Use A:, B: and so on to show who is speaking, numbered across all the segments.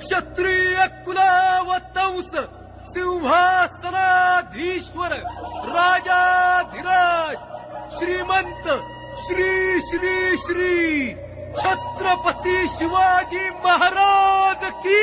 A: क्षत्रिय कुलावतंस सिंहासनाधीश्वर राजाधिराज श्रीमंत श्री श्री श्री छत्रपती शिवाजी महाराज की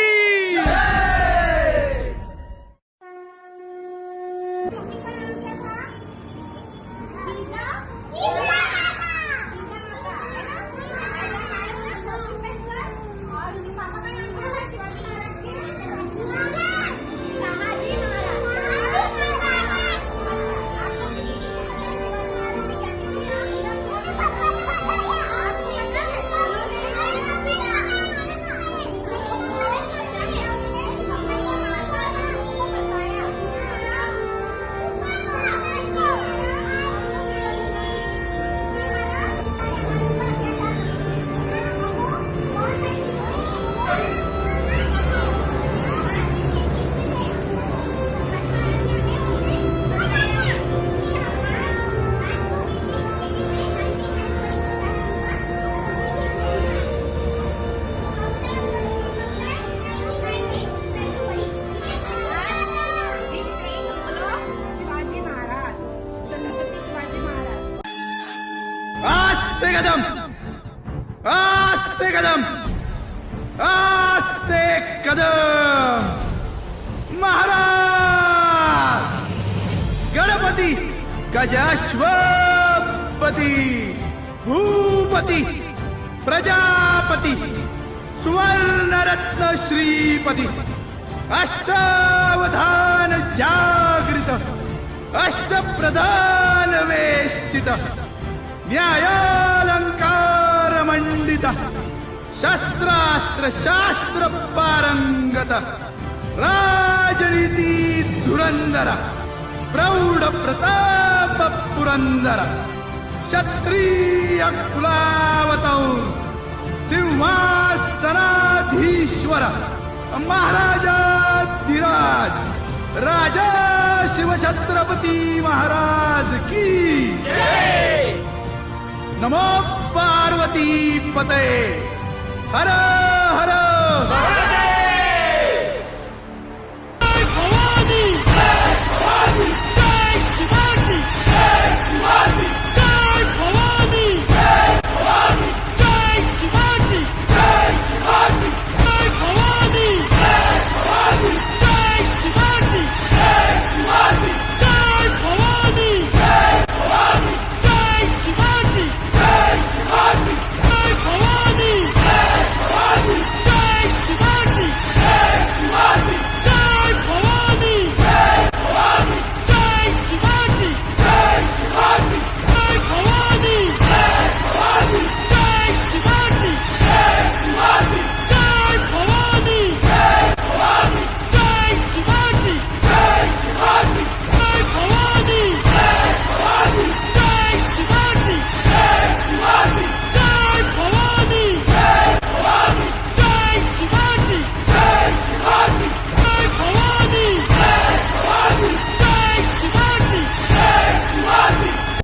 B: आस्ते कदम, आस्ते कदम, आस्ते कदम. महाराज गणपती गजाश्वपती भूपती प्रजापती सुवर्णरत्न श्रीपती अष्टावधान जागृत अष्टप्रधान वेष्टित न्यायालंकार मंडित शस्त्रास्त्र शास्त्र पारंगत राजनीती धुरंधर प्रौढ प्रताप पुरंदर क्षत्रिय कुलावतंस सिंहासनाधीश्वर महाराजाधिराज राजा शिवछत्रपती महाराज की नमो पार्वती पते हर हर